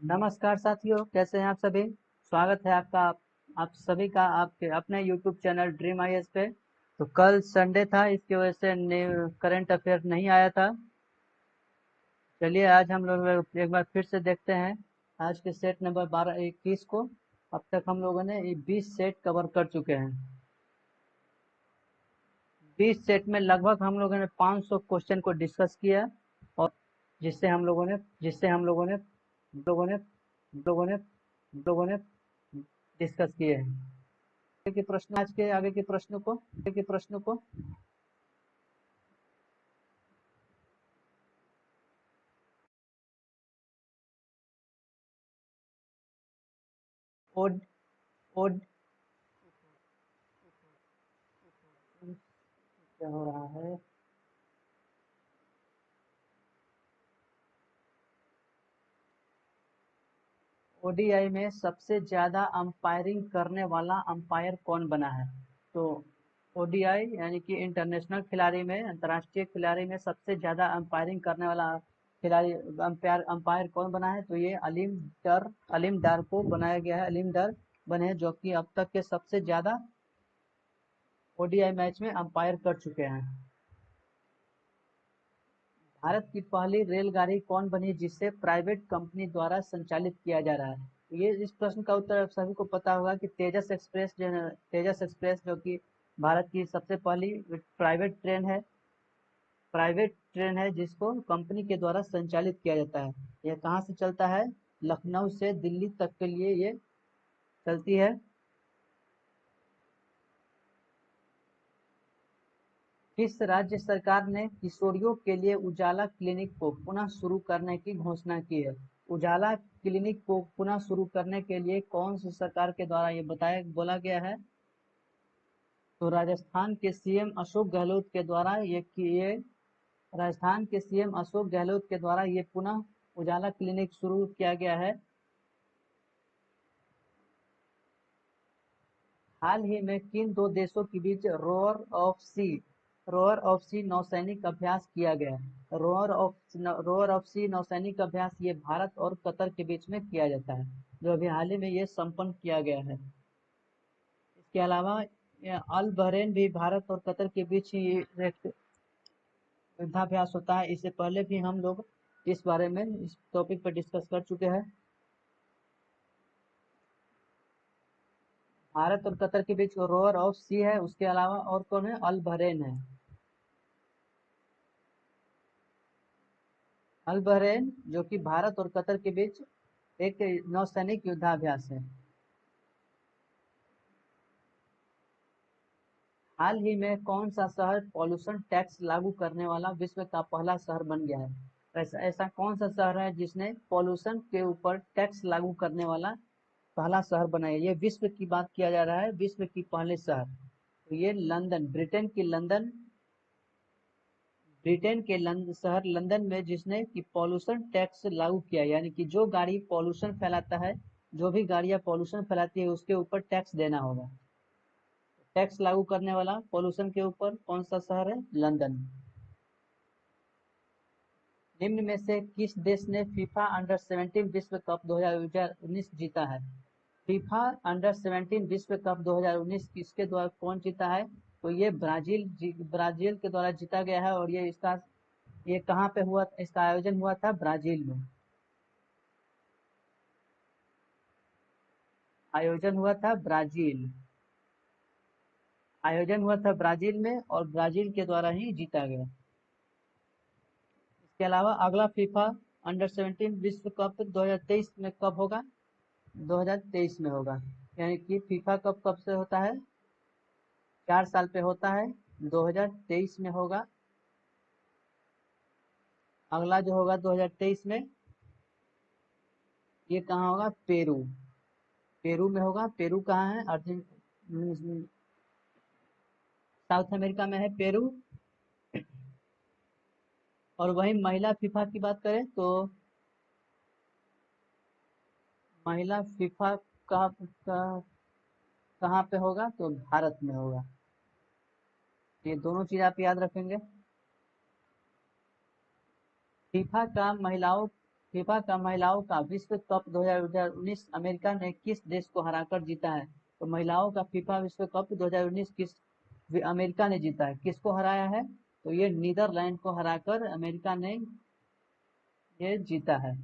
नमस्कार साथियों, कैसे हैं आप सभी। स्वागत है आपका आप सभी का आपके अपने YouTube चैनल ड्रीम आईएएस पे। तो कल संडे था, इसकी वजह से करंट अफेयर नहीं आया था। चलिए आज हम लोग एक बार फिर से देखते हैं आज के सेट नंबर 12-21 को। अब तक हम लोगों ने ये 20 सेट कवर कर चुके हैं। 20 सेट में लगभग हम लोगों ने 500 क्वेश्चन को डिस्कस किया, और जिससे हम लोगों ने लोगों ने लोगों ने लोगों ने डिस्कस किए हैं। आगे के प्रश्नों को ओड ओड क्या हो रहा है। ओडीआई में सबसे ज्यादा अंपायरिंग करने वाला अंपायर कौन बना है। तो ओडीआई यानी कि इंटरनेशनल खिलाड़ी में, अंतर्राष्ट्रीय खिलाड़ी में सबसे ज्यादा अंपायरिंग करने वाला खिलाड़ी अंपायर अंपायर कौन बना है। तो ये अलीम डार को बनाया गया है। अलीम डार बने, जो कि अब तक के सबसे ज्यादा ओडीआई मैच में अंपायर कर चुके हैं। भारत की पहली रेलगाड़ी कौन बनी जिसे प्राइवेट कंपनी द्वारा संचालित किया जा रहा है। ये इस प्रश्न का उत्तर आप सभी को पता होगा कि तेजस एक्सप्रेस जो है, तेजस एक्सप्रेस जो कि भारत की सबसे पहली प्राइवेट ट्रेन है जिसको कंपनी के द्वारा संचालित किया जाता है। यह कहाँ से चलता है। लखनऊ से दिल्ली तक के लिए ये चलती है। किस राज्य सरकार ने किशोरियों के लिए उजाला क्लिनिक को पुनः शुरू करने की घोषणा की है। उजाला क्लिनिक को पुनः शुरू करने के लिए कौन सी सरकार के द्वारा ये बोला गया है। तो राजस्थान के सीएम अशोक गहलोत के द्वारा ये पुनः उजाला क्लिनिक शुरू किया गया है। हाल ही में किन दो देशों के बीच रोअर ऑफ सी नौसैनिक अभ्यास किया गया। रोअर ऑफ सी नौसैनिक अभ्यास ये भारत और कतर के बीच में किया जाता है, जो अभी हाल ही में ये संपन्न किया गया है। इसके अलावा अल बहरेन भी भारत और कतर के बीच ही एक युद्धाभ्यास होता है। इससे पहले भी हम लोग इस बारे में इस टॉपिक पर डिस्कस कर चुके हैं। भारत और कतर के बीच रोअर ऑफ सी है, उसके अलावा और कौन है। अल बहरेन है। अल बहरेन जो कि भारत और कतर के बीच एक नौसैनिक युद्धाभ्यास है। हाल ही में कौन सा शहर पॉल्यूशन टैक्स लागू करने वाला विश्व का पहला शहर बन गया है। ऐसा ऐसा कौन सा शहर है जिसने पॉल्यूशन के ऊपर टैक्स लागू करने वाला पहला शहर बनाया। ये विश्व की बात किया जा रहा है, विश्व की पहले शहर। तो ये लंदन, शहर लंदन में, जिसने कि पॉल्यूशन टैक्स लागू किया, यानी कि जो गाड़ी पॉल्यूशन फैलाता है, जो भी गाड़ियां पॉल्यूशन फैलाती है उसके ऊपर टैक्स देना होगा। टैक्स लागू करने वाला पॉल्यूशन के ऊपर कौन सा शहर है। लंदन। निम्न में से किस देश ने फीफा अंडर 17 विश्व कप 2019 जीता है। फीफा अंडर 17 विश्व कप 2019 किसके द्वारा कौन जीता है। तो ये ब्राजील के द्वारा जीता गया है। और ये कहाँ पे हुआ, इसका आयोजन हुआ था ब्राजील में। आयोजन हुआ था ब्राजील आयोजन हुआ था ब्राजील में, और ब्राजील के द्वारा ही जीता गया। इसके अलावा अगला फीफा अंडर 17 विश्व कप 2023 में कब होगा। 2023 में होगा। यानी कि फीफा कप कब से होता है। 4 साल पे होता है। 2023 में होगा। अगला जो होगा 2023 में, ये कहाँ होगा। पेरू। पेरू में होगा। पेरू कहाँ है। साउथ अमेरिका में है पेरू। और वही महिला फीफा की बात करें तो महिला फीफा कहाँ पे होगा। तो भारत में होगा। ये दोनों चीज आप याद रखेंगे। फीफा का महिलाओं फीफा का महिलाओं का विश्व कप 2019 अमेरिका ने किस देश को हराकर जीता है? तो महिलाओं का फीफा विश्व कप 2019 अमेरिका ने जीता है। किसको हराया है? तो ये नीदरलैंड को हराकर अमेरिका ने ये जीता है।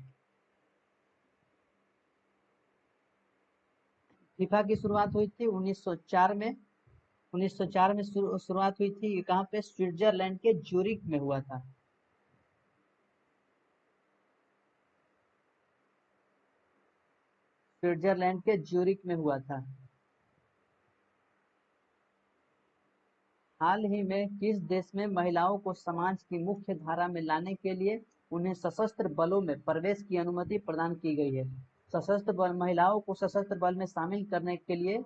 फीफा की शुरुआत हुई थी 1904 में। 1904 में शुरुआत हुई थी। कहाँ पे? स्विट्जरलैंड के ज्यूरिख में हुआ था। स्विट्जरलैंड के ज्यूरिख में हुआ था। हाल ही में किस देश में महिलाओं को समाज की मुख्य धारा में लाने के लिए उन्हें सशस्त्र बलों में प्रवेश की अनुमति प्रदान की गई है? सशस्त्र बल महिलाओं को सशस्त्र बल में शामिल करने के लिए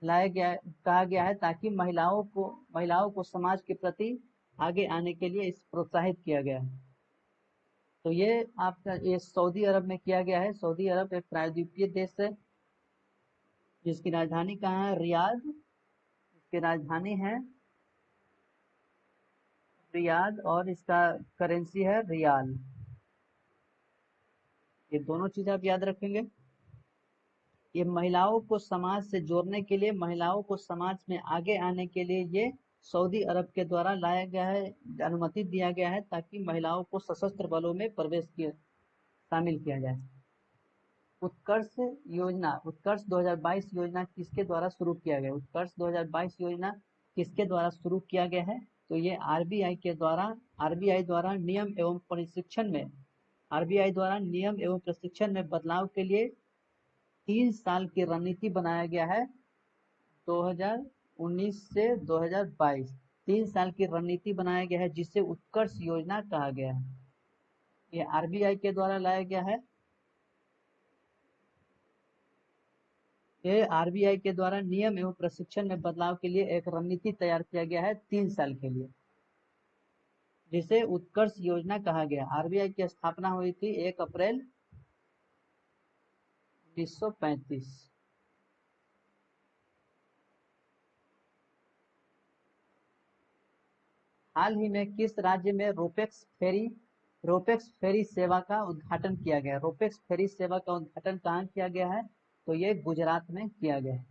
लाया गया कहा गया है, ताकि महिलाओं को समाज के प्रति आगे आने के लिए इस प्रोत्साहित किया गया है। तो ये आपका ये सऊदी अरब में किया गया है। सऊदी अरब एक प्रायद्वीपीय देश है जिसकी राजधानी कहाँ है? रियाद। इसकी राजधानी है रियाद और इसका करेंसी है रियाल। ये दोनों चीज आप याद रखेंगे। ये महिलाओं को समाज से जोड़ने के लिए, महिलाओं को समाज में आगे आने के लिए ये सऊदी अरब के द्वारा लाया गया है, अनुमति दिया गया है, ताकि महिलाओं को सशस्त्र बलों में शामिल किया जाए। उत्कर्ष 2022 योजना किसके द्वारा शुरू किया गया? उत्कर्ष 2022 योजना किसके द्वारा शुरू किया गया है? तो ये आरबीआई द्वारा नियम एवं प्रशिक्षण में बदलाव के लिए 3 साल की रणनीति बनाया गया है। 2019 से 2022 3 साल की रणनीति बनाया गया है, जिसे उत्कर्ष योजना कहा गया है। ये आरबीआई के द्वारा लाया गया है। ये आरबीआई के द्वारा नियम एवं प्रशिक्षण में बदलाव के लिए एक रणनीति तैयार किया गया है 3 साल के लिए, जिसे उत्कर्ष योजना कहा गया। आरबीआई की स्थापना हुई थी 1 अप्रैल 1935। हाल ही में किस राज्य में रोपेक्स फेरी सेवा का उद्घाटन किया गया? रोपेक्स फेरी सेवा का उद्घाटन कहाँ किया गया है? तो ये गुजरात में किया गया है।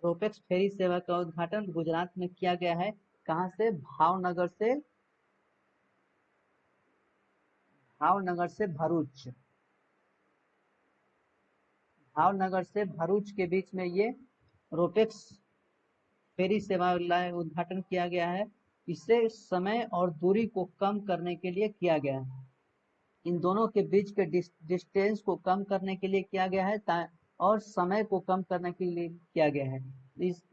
रोपेक्स फेरी सेवा का उद्घाटन गुजरात में किया गया है। कहाँ से? भावनगर से भरूच। भावनगर से भरूच के बीच में ये रोपेक्स फेरी सेवा उद्घाटन किया गया है। इसे समय और दूरी को कम करने के लिए किया गया है। इन दोनों के बीच के डिस्टेंस को कम करने के लिए किया गया है और समय को कम करने के लिए किया गया है।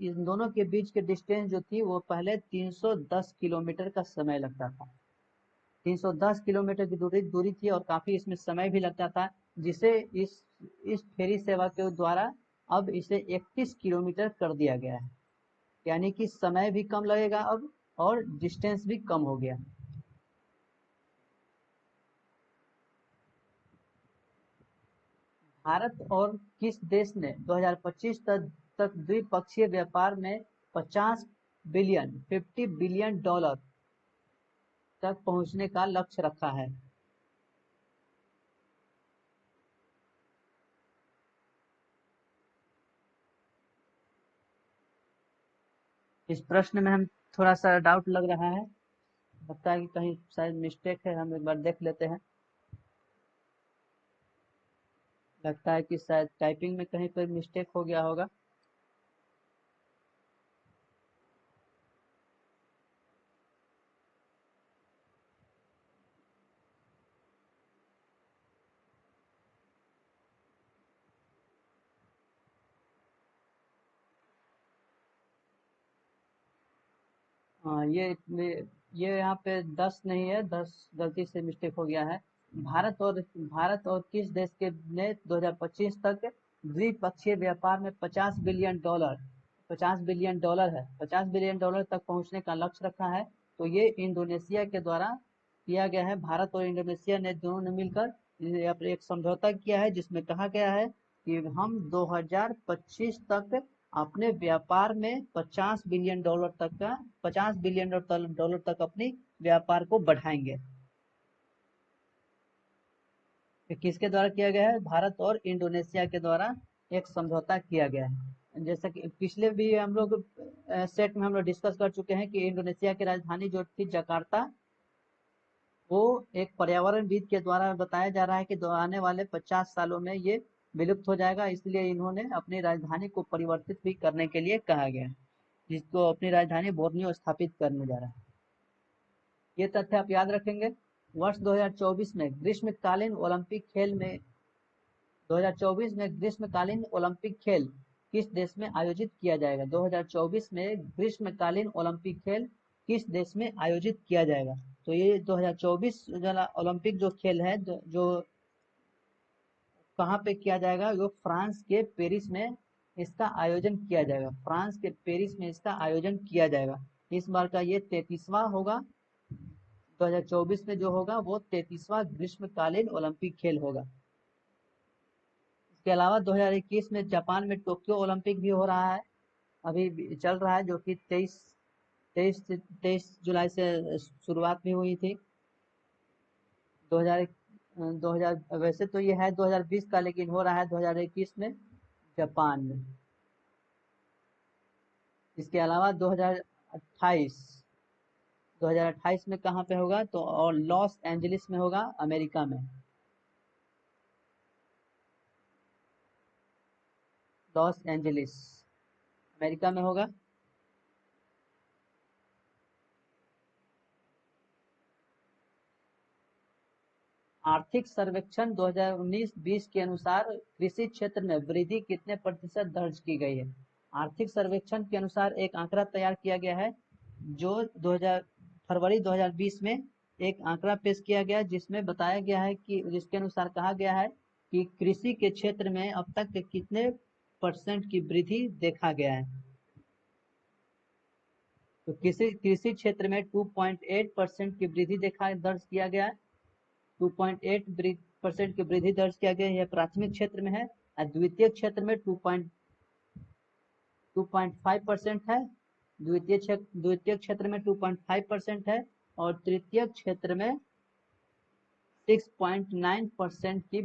इन दोनों के बीच के डिस्टेंस जो थी वो पहले 310 किलोमीटर का समय लगता था। 310 किलोमीटर की दूरी थी और काफी इसमें समय भी लगता था, जिसे इस फेरी सेवा के द्वारा अब इसे 31 किलोमीटर कर दिया गया है। यानी कि समय भी कम लगेगा अब और डिस्टेंस भी कम हो गया। भारत और किस देश ने 2025 तक द्विपक्षीय व्यापार में 50 बिलियन डॉलर तक पहुंचने का लक्ष्य रखा है? इस प्रश्न में हम थोड़ा सा डाउट लग रहा है, लगता है कि कहीं शायद मिस्टेक है, हम एक बार देख लेते हैं। लगता है कि शायद टाइपिंग में कहीं पर मिस्टेक हो गया होगा। हाँ, ये यहाँ पे 10 नहीं है, 10 गलती से मिस्टेक हो गया है। भारत और किस देश के ने 2025 तक द्विपक्षीय व्यापार में 50 बिलियन डॉलर है, 50 बिलियन डॉलर तक पहुंचने का लक्ष्य रखा है। तो ये इंडोनेशिया के द्वारा किया गया है। भारत और इंडोनेशिया ने दोनों ने मिलकर एक समझौता किया है, जिसमें कहा गया है कि हम 2025 तक अपने व्यापार में 50 बिलियन डॉलर तक अपनी व्यापार को बढ़ाएंगे। ये किसके द्वारा किया गया है? भारत और इंडोनेशिया के द्वारा एक समझौता किया गया है। जैसा कि पिछले भी हम लोग सेट में हम लोग डिस्कस कर चुके हैं कि इंडोनेशिया की राजधानी जो थी जकार्ता, वो एक पर्यावरणविद के द्वारा बताया जा रहा है कि आने वाले 50 सालों में ये विलुप्त हो जाएगा, इसलिए इन्होंने अपनी राजधानी को परिवर्तित भी करने के लिए कहा गया है, जिसको अपनी राजधानी बोर्नियो स्थापित करने जा रहा है। ये तथ्य आप याद रखेंगे। वर्ष 2024 में ग्रीष्मकालीन ओलंपिक खेल में 2024 में ग्रीष्मकालीन ओलंपिक खेल किस देश में आयोजित किया जाएगा? 2024 में ग्रीष्मकालीन ओलंपिक खेल किस देश में आयोजित किया जाएगा? तो ये 2024 वाला ओलंपिक जो खेल है जो कहाँ पे किया जाएगा? वो फ्रांस के पेरिस में इसका आयोजन किया जाएगा। फ्रांस के पेरिस में इसका आयोजन किया जाएगा। इस बार का ये 33वां होगा। 2024 में जो होगा वो 33वां ग्रीष्मकालीन ओलंपिक खेल होगा। इसके अलावा 2021 में जापान में टोक्यो ओलंपिक भी हो रहा है, अभी चल रहा है, जो कि 23 जुलाई से शुरुआत भी हुई थी। 2000 वैसे तो ये है 2020 का, लेकिन हो रहा है 2021 में जापान में। इसके अलावा 2028 में कहाँ पे होगा? तो और लॉस एंजलिस में होगा, अमेरिका में। लॉस एंजलिस अमेरिका में होगा। आर्थिक सर्वेक्षण 2019-20 के अनुसार कृषि क्षेत्र में वृद्धि कितने प्रतिशत दर्ज की गई है? आर्थिक सर्वेक्षण के अनुसार एक आंकड़ा तैयार किया गया है, जो 2000 फरवरी 2020 में एक आंकड़ा पेश किया गया, जिसमें बताया गया है कि जिसके अनुसार कहा गया है कि कृषि के क्षेत्र में अब तक के कितने % की वृद्धि देखा गया है। तो कृषि कृषि क्षेत्र में 2.8% की वृद्धि दर्ज किया गया है। 2.8% की वृद्धि दर्ज किया गया है, यह प्राथमिक क्षेत्र में है। और द्वितीय क्षेत्र में 2.5% है। द्वितीय क्षेत्र में 2.5% है, और तृतीय क्षेत्र में 6.9% की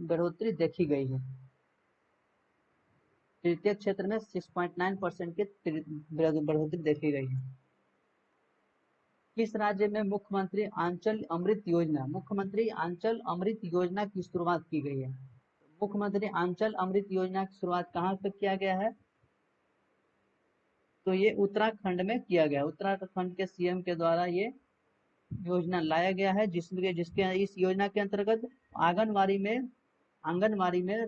बढ़ोतरी देखी गई है। तृतीय क्षेत्र में 6.9% की बढ़ोतरी देखी गई है। किस राज्य में मुख्यमंत्री आंचल अमृत योजना की शुरुआत की गई है? मुख्यमंत्री आंचल अमृत योजना की शुरुआत कहाँ पे किया गया है? तो ये उत्तराखंड में किया गया। उत्तराखंड के सीएम के द्वारा ये योजना लाया गया है, जिसके इस योजना के अंतर्गत आंगनबाड़ी में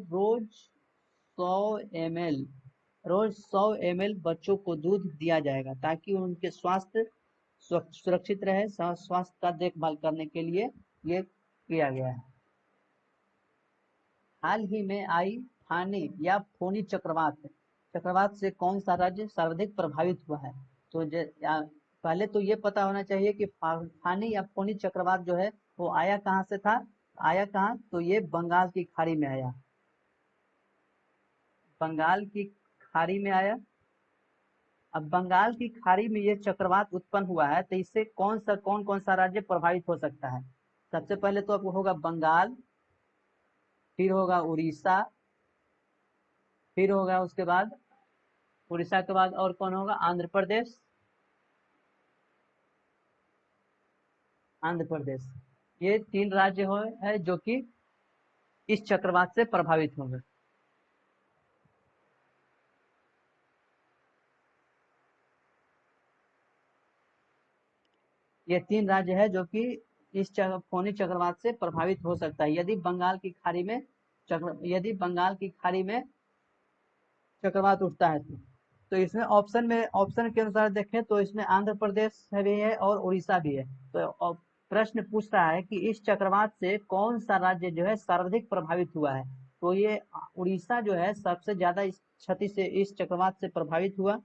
रोज 100 ml बच्चों को दूध दिया जाएगा, ताकि उनके स्वास्थ्य सुरक्षित रहे। स्वास्थ्य का देखभाल करने के लिए ये किया गया है। हाल ही में आई फानी या फोनी चक्रवात से कौन सा राज्य सर्वाधिक प्रभावित हुआ है? तो पहले तो ये पता होना चाहिए कि फानी या फोनी चक्रवात जो है वो आया कहाँ से था? आया कहाँ? तो ये बंगाल की खाड़ी में आया। बंगाल की खाड़ी में आया। अब बंगाल की खाड़ी में ये चक्रवात उत्पन्न हुआ है, तो इससे कौन कौन सा राज्य प्रभावित हो सकता है? सबसे पहले तो आपको होगा बंगाल, फिर होगा उड़ीसा, फिर होगा उसके बाद उड़ीसा के बाद और कौन होगा? आंध्र प्रदेश। ये 3 राज्य है जो कि इस चक्रवात से प्रभावित होंगे। ये 3 राज्य है जो कि इस फोनी चक्रवात से प्रभावित हो सकता है, यदि बंगाल की खाड़ी में चक्रवात उठता है तो इसमें ऑप्शन के अनुसार देखें तो इसमें आंध्र प्रदेश भी है और उड़ीसा भी है। तो प्रश्न पूछ रहा है कि इस चक्रवात से कौन सा राज्य जो है सर्वाधिक प्रभावित हुआ है? तो ये उड़ीसा जो है सबसे ज्यादा इस क्षति से, इस चक्रवात से प्रभावित हुआ।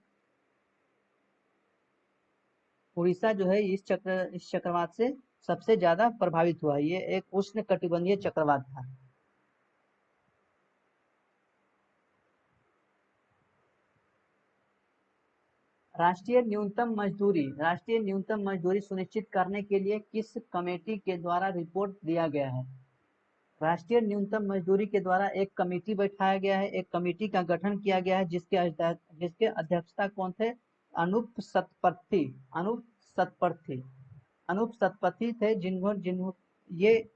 उड़ीसा जो है इस चक्रवात से सबसे ज्यादा प्रभावित हुआ। ये एक उष्ण कटिबंधीय चक्रवात था। राष्ट्रीय न्यूनतम मजदूरी सुनिश्चित करने के लिए किस कमेटी के द्वारा रिपोर्ट दिया गया है? राष्ट्रीय न्यूनतम मजदूरी के द्वारा एक कमेटी बैठाया गया है, एक कमेटी का गठन किया गया है, जिसके अध्यक्षता कौन थे? अनूप सतपथी। अनूप सतपथी अनूप सतपथी थे, जिन्हों जिन्हों ये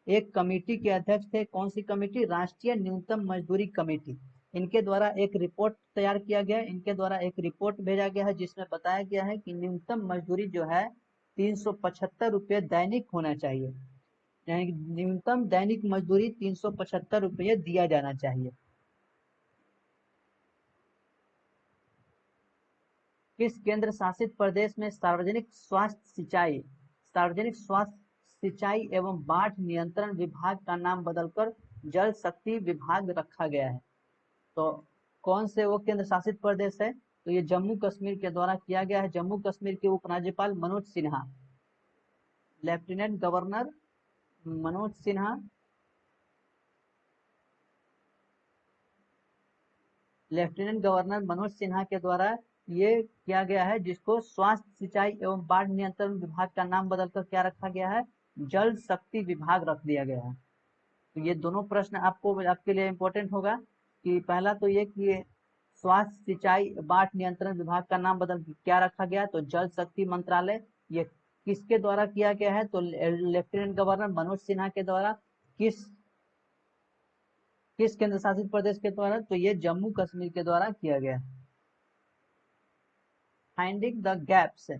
एक कमेटी के अध्यक्ष थे। कौन सी कमेटी? राष्ट्रीय न्यूनतम मजदूरी कमेटी। इनके द्वारा एक रिपोर्ट तैयार किया गया, इनके द्वारा एक रिपोर्ट भेजा गया है, जिसमें बताया गया है कि न्यूनतम मजदूरी जो है 375 रुपये दैनिक होना चाहिए, यानी कि न्यूनतम दैनिक मजदूरी 375 रुपये दिया जाना चाहिए। किस केंद्र शासित प्रदेश में सार्वजनिक स्वास्थ्य सिंचाई एवं बाढ़ नियंत्रण विभाग का नाम बदलकर जल शक्ति विभाग रखा गया है? तो कौन से वो केंद्र शासित प्रदेश है? तो ये जम्मू कश्मीर के द्वारा किया गया है। जम्मू कश्मीर के उपराज्यपाल Manoj Sinha, lieutenant governor Manoj Sinha, lieutenant governor Manoj Sinha के द्वारा ये किया गया है, जिसको स्वास्थ्य सिंचाई एवं बाढ़ नियंत्रण विभाग का नाम बदलकर क्या रखा गया है? जल शक्ति विभाग रख दिया गया है। तो ये दोनों प्रश्न आपके लिए इम्पोर्टेंट होगा कि पहला तो ये कि स्वास्थ्य सिंचाई बाढ़ नियंत्रण विभाग का नाम बदल क्या रखा गया? तो जल शक्ति मंत्रालय। ये किसके द्वारा किया गया है? तो लेफ्टिनेंट गवर्नर मनोज सिन्हा के द्वारा। किस किस केंद्र शासित प्रदेश के द्वारा? तो ये जम्मू कश्मीर के द्वारा किया गया। Finding the gaps.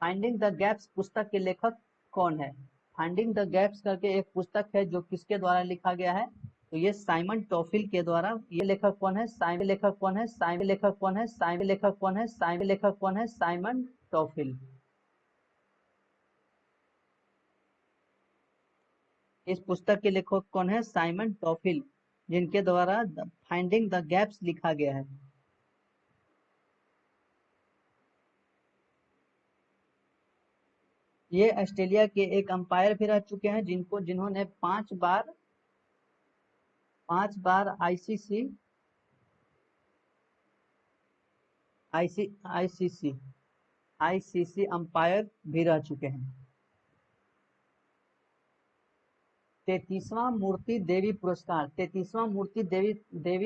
Finding the gaps पुस्तक के लेखक कौन है? फाइंडिंग द गैप्स करके एक पुस्तक है, जो किसके द्वारा लिखा गया है? तो ये साइमन टॉफिल के द्वारा। ये लेखक कौन है? Simon TOEFL. इस पुस्तक के लेखक कौन है? साइमन टॉफिल, जिनके द्वारा फाइंडिंग द गैप्स लिखा गया है। ये ऑस्ट्रेलिया के एक अंपायर भी रह चुके हैं, जिन्होंने 5 बार आईसीसी अंपायर भी रह चुके हैं। 33वां मूर्ति देवी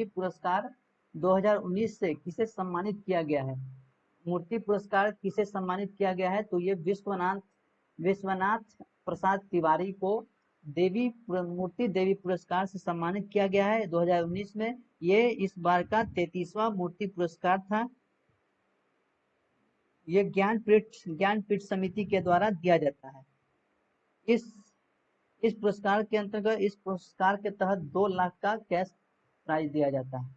पुरस्कार 2019 से किसे सम्मानित किया गया है? मूर्ति पुरस्कार किसे सम्मानित किया गया है? तो ये विश्वनाथ प्रसाद तिवारी को मूर्ति देवी पुरस्कार से सम्मानित किया गया है 2019 में। ये इस बार का 33वां मूर्ति पुरस्कार था। ये ज्ञानपीठ समिति के द्वारा दिया जाता है। इस पुरस्कार के अंतर्गत, इस पुरस्कार के तहत 2 लाख का कैश प्राइज दिया जाता है।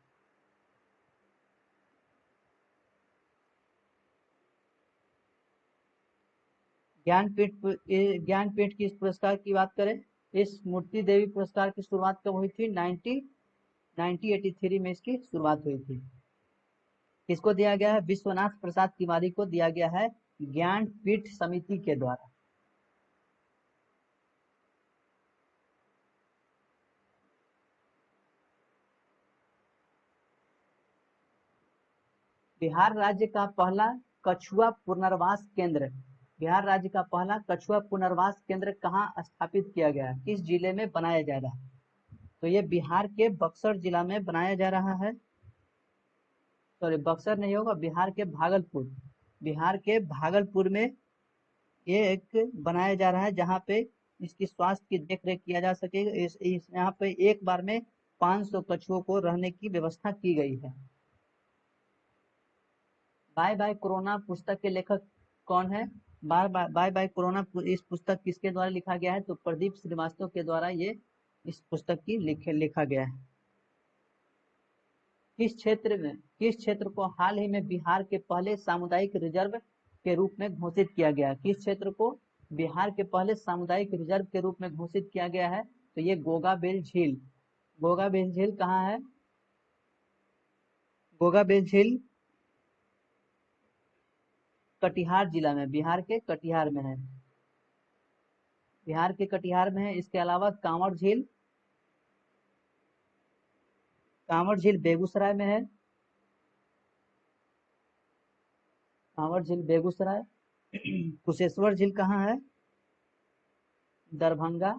ज्ञानपीठ की इस पुरस्कार की बात करें, इस मूर्ति देवी पुरस्कार की शुरुआत कब हुई थी? 1983 में इसकी शुरुआत हुई थी। किसको दिया गया है? विश्वनाथ प्रसाद तिवारी को दिया गया है, ज्ञानपीठ समिति के द्वारा। बिहार राज्य का पहला कछुआ पुनर्वास केंद्र कहाँ स्थापित किया गया है? किस जिले में बनाया जा रहा है? तो ये बिहार के बक्सर जिला में बनाया जा रहा है। सॉरी, बक्सर नहीं होगा, बिहार के भागलपुर में ये एक बनाया जा रहा है, जहाँ पे इसकी स्वास्थ्य की देखरेख किया जा सकेगा। यहाँ पे एक बार में 500 कछुओं को रहने की व्यवस्था की गई है। बाय बाय कोरोना पुस्तक के लेखक कौन है? बाय बाय कोरोना इस पुस्तक किसके द्वारा लिखा गया है? तो प्रदीप श्रीवास्तव के द्वारा ये इस पुस्तक की लिखा गया है। किस क्षेत्र को हाल ही में बिहार के पहले सामुदायिक रिजर्व के रूप में घोषित किया गया? किस क्षेत्र को बिहार के पहले सामुदायिक रिजर्व के रूप में घोषित किया गया है? तो ये गोगाबेल झील कहाँ है? गोगाबेल झील कटिहार जिला में, बिहार के कटिहार में है। इसके अलावा कांवड़ झील बेगूसराय में है। कुशेश्वर झील कहाँ है? दरभंगा।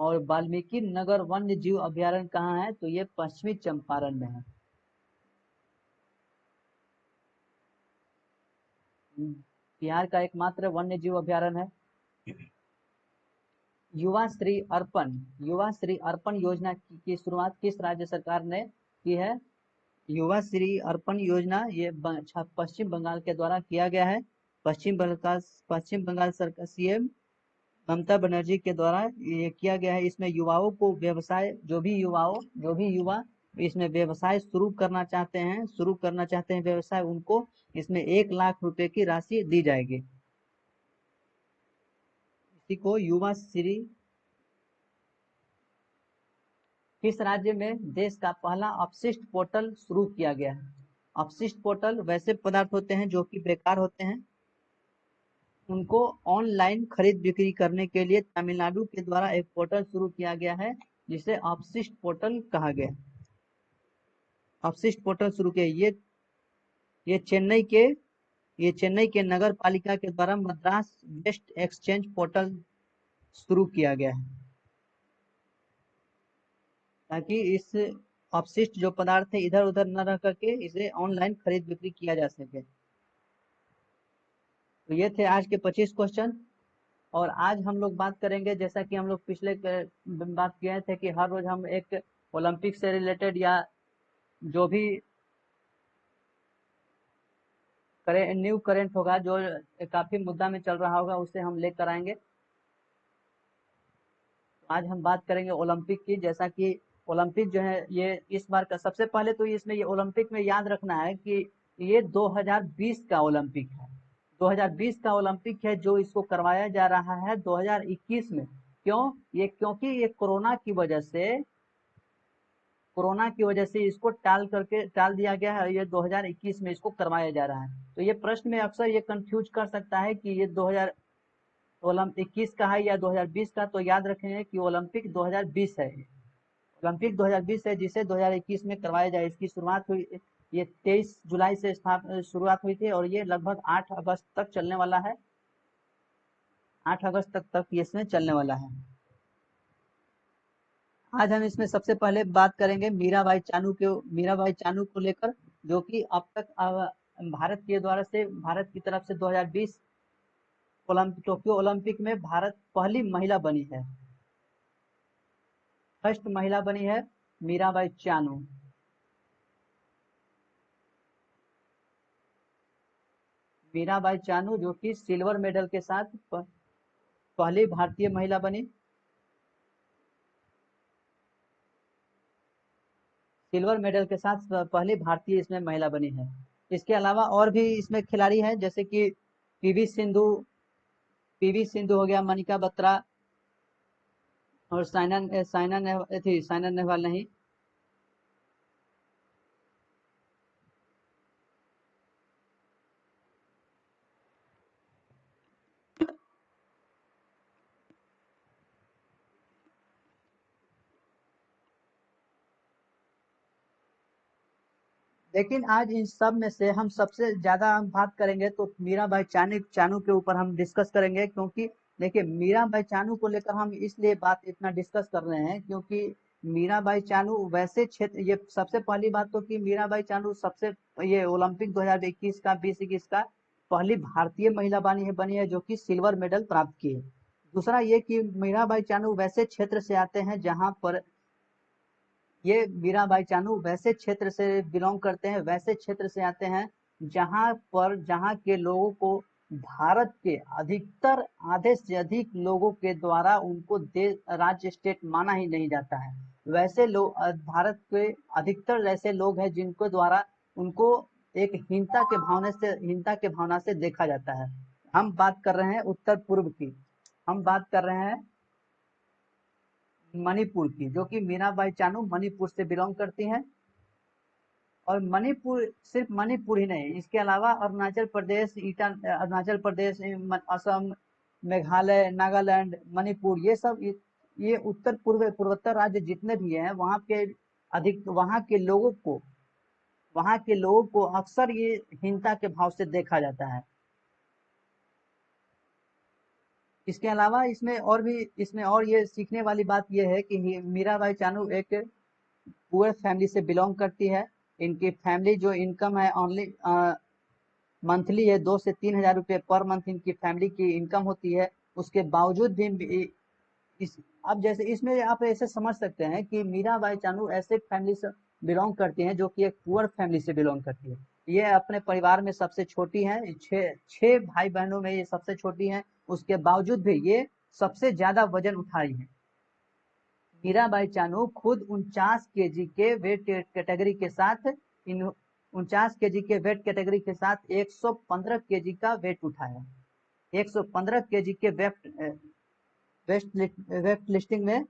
और वाल्मीकि नगर वन्य जीव अभयारण्य कहाँ है? तो ये पश्चिमी चंपारण में है। बिहार का एकमात्र वन्य जीव अभयारण्य है। युवा श्री अर्पण योजना की शुरुआत किस राज्य सरकार ने की है? युवा श्री अर्पण योजना ये पश्चिम बंगाल के द्वारा किया गया है। पश्चिम बंगाल सरकार सीएम ममता बनर्जी के द्वारा ये किया गया है। इसमें युवाओं को व्यवसाय, जो भी युवा इसमें व्यवसाय शुरू करना चाहते हैं व्यवसाय, उनको इसमें 1 लाख रुपए की राशि दी जाएगी। इसी को युवा श्री। किस राज्य में देश का पहला अपशिष्ट पोर्टल शुरू किया गया है? अपशिष्ट पोर्टल वैसे पदार्थ होते हैं जो कि बेकार होते हैं, उनको ऑनलाइन खरीद बिक्री करने के लिए तमिलनाडु के द्वारा एक पोर्टल शुरू किया गया है, जिसे अपशिष्ट पोर्टल कहा गया। अपशिष्ट पोर्टल शुरू किया ये चेन्नई के नगर पालिका के द्वारा मद्रास वेस्ट एक्सचेंज पोर्टल शुरू किया गया है, ताकि इस अपशिष्ट जो पदार्थ है इधर उधर न रह करके इसे ऑनलाइन खरीद बिक्री किया जा सके। तो ये थे आज के 25 क्वेश्चन। और आज हम लोग बात करेंगे, जैसा कि हम लोग पिछले बात किए थे कि हर रोज हम एक ओलंपिक से रिलेटेड या जो भी न्यू करेंट होगा, जो काफी मुद्दा में चल रहा होगा, उसे हम लेकर आएंगे। आज हम बात करेंगे ओलंपिक की। जैसा कि ओलंपिक जो है ये इस बार का, सबसे पहले तो इसमें ये ओलंपिक में याद रखना है कि ये 2020 का ओलंपिक है। 2020 का ओलंपिक है जो इसको करवाया जा रहा है 2021 में। क्यों? क्योंकि ये कोरोना की वजह से इसको टाल दिया गया है। ये 2021 में इसको करवाया जा रहा है। तो ये प्रश्न में अक्सर ये कंफ्यूज कर सकता है कि ये 2021 का है या 2020 का। तो याद रखेंगे कि ओलंपिक 2020 है। ओलंपिक 2020 है जिसे 2021 में करवाया जाए। इसकी शुरुआत हुई, ये 23 जुलाई से शुरुआत हुई थी और ये लगभग 8 अगस्त तक चलने वाला है। 8 अगस्त तक ये इसमें चलने वाला है। आज हम इसमें सबसे पहले बात करेंगे मीराबाई चानू को लेकर, जो कि अब तक भारत की तरफ से 2020 टोक्यो ओलंपिक में भारत पहली महिला बनी है। फर्स्ट महिला बनी है मीराबाई चानू। मीराबाई चानू जो कि सिल्वर मेडल के साथ पहली भारतीय महिला बनी। सिल्वर मेडल के साथ पहली भारतीय इसमें महिला बनी है। इसके अलावा और भी इसमें खिलाड़ी हैं, जैसे कि पीवी सिंधु हो गया, मनिका बत्रा और साइना नेहवाल नहीं। लेकिन आज इन सब में से हम सबसे ज्यादा हम बात करेंगे तो मीराबाई चानू के ऊपर हम डिस्कस करेंगे। क्योंकि देखिए, मीराबाई चानू को लेकर हम इसलिए बात इतना डिस्कस कर रहे हैं क्योंकि मीराबाई चानू वैसे क्षेत्र, ये सबसे पहली बात तो कि मीराबाई चानू सबसे, ये ओलंपिक 2021 का 2021 का पहली भारतीय महिला बनी है जो कि सिल्वर मेडल प्राप्त की है। दूसरा ये कि मीराबाई चानू वैसे क्षेत्र से आते हैं जहां पर, ये मीराबाई चानू वैसे क्षेत्र से बिलोंग करते हैं, वैसे क्षेत्र से आते हैं जहां के लोगों को भारत के अधिकतर, आधे से अधिक लोगों के द्वारा उनको देश राज्य स्टेट माना ही नहीं जाता है। वैसे लोग, भारत के अधिकतर ऐसे लोग हैं जिनको द्वारा उनको एक हीनता के भावना से देखा जाता है। हम बात कर रहे हैं उत्तर पूर्व की। हम बात कर रहे हैं मणिपुर की, जो कि मीराबाई चानू मणिपुर से बिलोंग करती हैं। और मणिपुर, सिर्फ मणिपुर ही नहीं, इसके अलावा अरुणाचल प्रदेश, असम, मेघालय, नागालैंड, मणिपुर, ये पूर्वोत्तर राज्य जितने भी हैं, वहाँ के लोगों को अक्सर ये हीनता के भाव से देखा जाता है। इसके अलावा इसमें और ये सीखने वाली बात ये है कि मीराबाई चानू एक पुअर फैमिली से बिलोंग करती है। इनकी फैमिली जो इनकम है ओनली मंथली है, 2 से 3 हजार रुपये पर मंथ इनकी फैमिली की इनकम होती है। उसके बावजूद भी इस अब जैसे इसमें आप ऐसे समझ सकते हैं कि मीराबाई चानू ऐसे फैमिली से बिलोंग करती हैं जो कि एक पुअर फैमिली से बिलोंग करती है। ये अपने परिवार में सबसे छोटी हैं, छह छह भाई बहनों में ये सबसे छोटी हैं। उसके बावजूद भी ये सबसे ज्यादा वजन उठाई है। मीराबाई चानू खुद 49 केजी के वेट कैटेगरी के साथ इन 49 केजी के वेट कैटेगरी के साथ 115 केजी का वेट उठाया। 115 केजी के वेट लिफ्टिंग में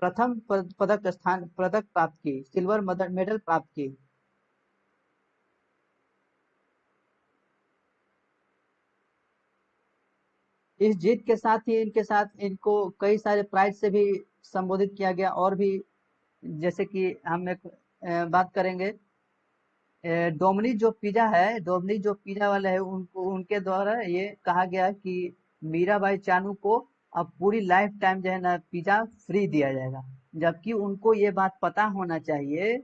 प्रथम पदक प्राप्त की, सिल्वर मेडल प्राप्त की। इस जीत के साथ ही इनके साथ इनको कई सारे प्राइज से भी संबोधित किया गया। और भी जैसे कि हम एक बात करेंगे, डोमनी जो पिज्जा वाले है उनको उनके द्वारा ये कहा गया कि मीराबाई चानू को अब पूरी लाइफ टाइम जो है ना पिज्जा फ्री दिया जाएगा। जबकि उनको ये बात पता होना चाहिए,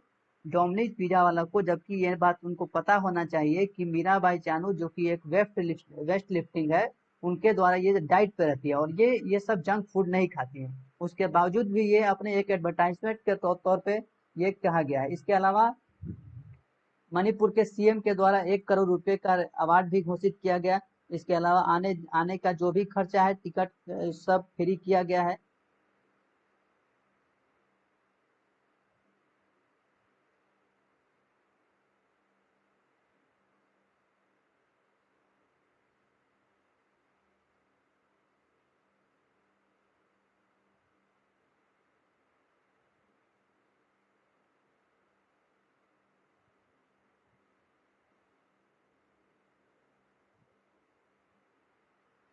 डोमिनिक पिज्जा वाला को, जबकि ये बात उनको पता होना चाहिए कि मीराबाई चानू जो कि एक वेस्ट लिफ्टिंग है, उनके द्वारा ये डाइट पे रहती है और ये सब जंक फूड नहीं खाती है। उसके बावजूद भी ये अपने एक एडवर्टाइजमेंट के तौर पे ये कहा गया है। इसके अलावा मणिपुर के सीएम के द्वारा 1 करोड़ रुपए का अवार्ड भी घोषित किया गया। इसके अलावा आने आने का जो भी खर्चा है, टिकट सब फ्री किया गया है।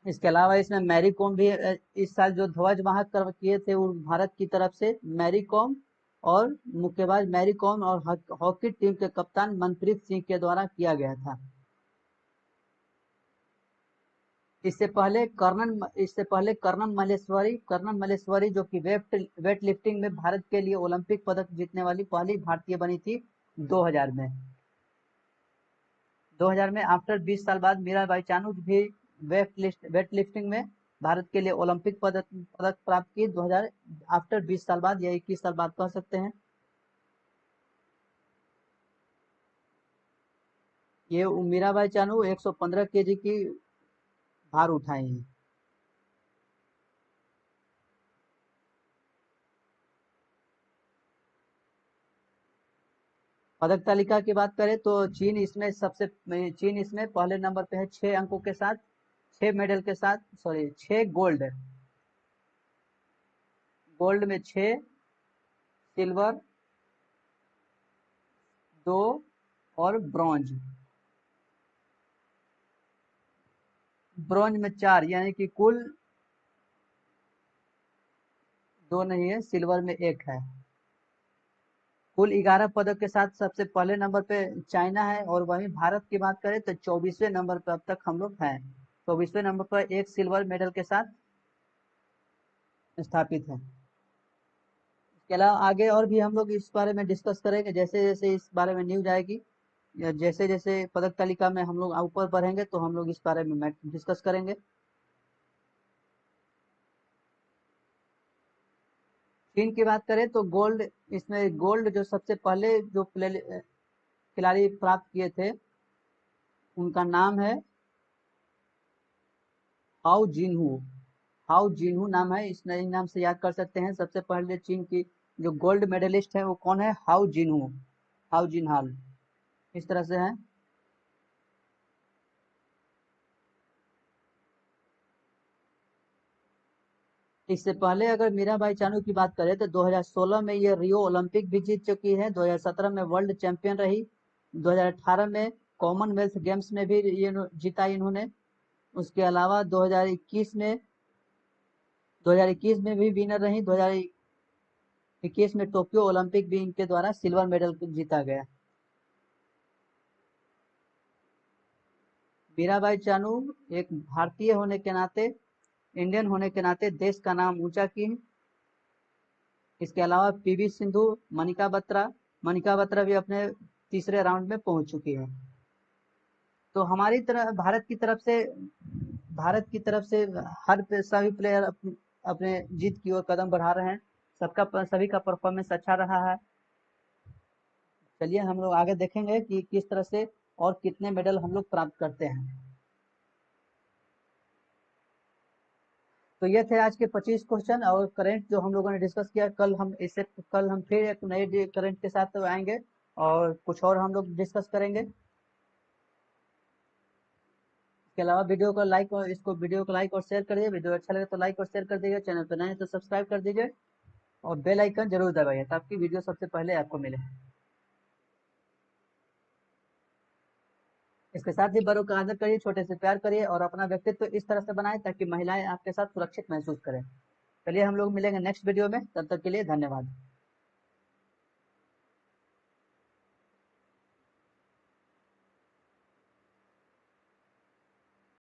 इसके अलावा इसमें मैरी कॉम भी इस साल जो ध्वज वाहक किए थे वो भारत की तरफ से मैरी कॉम, और मुक्केबाज मैरी कॉम और हॉकी टीम के कप्तान मनप्रीत सिंह के द्वारा किया गया था। कर्नल मल्लेश्वरी जो कि वेट लिफ्टिंग में भारत के लिए ओलंपिक पदक जीतने वाली पहली भारतीय बनी थी 2000 में। 2000 में आफ्टर 20 साल बाद मीराबाई चानू भी वेट लिफ्टिंग में भारत के लिए ओलंपिक पदक प्राप्त की 2000 आफ्टर 20 साल बाद या 21 साल बाद कह सकते हैं। ये मीराबाई चानू 115 केजी की भार उठाई हैं। पदक तालिका की बात करें तो चीन इसमें पहले नंबर पे है 6 अंकों के साथ, 6 मेडल के साथ, सॉरी 6 गोल्ड, गोल्ड में 6, सिल्वर 2 और ब्रॉन्ज, ब्रॉन्ज में 4, यानी कि कुल 2 नहीं है, सिल्वर में 1 है। कुल 11 पदक के साथ सबसे पहले नंबर पे चाइना है। और वहीं भारत की बात करें तो 24वें नंबर पर अब तक हम लोग हैं। 24वें नंबर पर 1 सिल्वर मेडल के साथ स्थापित है। इसके अलावा आगे और भी हम लोग इस बारे में डिस्कस करेंगे, जैसे जैसे इस बारे में न्यूज आएगी या जैसे जैसे पदक तालिका में हम लोग ऊपर बढ़ेंगे तो हम लोग इस बारे में डिस्कस करेंगे। चीन की बात करें तो गोल्ड जो सबसे पहले जो खिलाड़ी प्राप्त किए थे उनका नाम है हाउ जिनहू। हाउ जिनहू नाम है, इस नए नाम से याद कर सकते हैं। सबसे पहले चीन की जो गोल्ड मेडलिस्ट है वो कौन है? हाउ जिनहू, हाउ जिनहाल, इस तरह से है। इससे पहले अगर मीराबाई चानू की बात करें तो 2016 में ये रियो ओलंपिक भी जीत चुकी है, 2017 में वर्ल्ड चैंपियन रही, 2018 में कॉमनवेल्थ गेम्स में भी ये जीता इन्होंने। उसके अलावा 2021 में भी विनर रही। 2021 में टोक्यो ओलंपिक भी इनके द्वारा सिल्वर मेडल जीता गया। मीराबाई चानू एक भारतीय होने के नाते इंडियन होने के नाते देश का नाम ऊंचा की है। इसके अलावा पीवी सिंधु, मनिका बत्रा भी अपने तीसरे राउंड में पहुंच चुकी है। तो हमारी तरफ भारत की तरफ से हर सभी प्लेयर अपने जीत की ओर कदम बढ़ा रहे हैं। सभी का परफॉर्मेंस अच्छा रहा है। चलिए हम लोग आगे देखेंगे कि किस तरह से और कितने मेडल हम लोग प्राप्त करते हैं। तो ये थे आज के 25 क्वेश्चन और करंट जो हम लोगों ने डिस्कस किया। कल हम फिर एक नए करंट के साथ आएंगे और कुछ और हम लोग डिस्कस करेंगे। इसके अलावा वीडियो को लाइक और शेयर करिए। वीडियो अच्छा लगे तो लाइक और शेयर कर दीजिए। चैनल पर नए हैं तो सब्सक्राइब कर दीजिए और बेल आइकन जरूर दबाइए ताकि वीडियो सबसे पहले आपको मिले। इसके साथ ही बड़ों का आदर करिए, छोटे से प्यार करिए और अपना व्यक्तित्व इस तरह से बनाएं ताकि महिलाएं आपके साथ सुरक्षित महसूस करें। चलिए हम लोग मिलेंगे नेक्स्ट वीडियो में, तब तक के लिए धन्यवाद।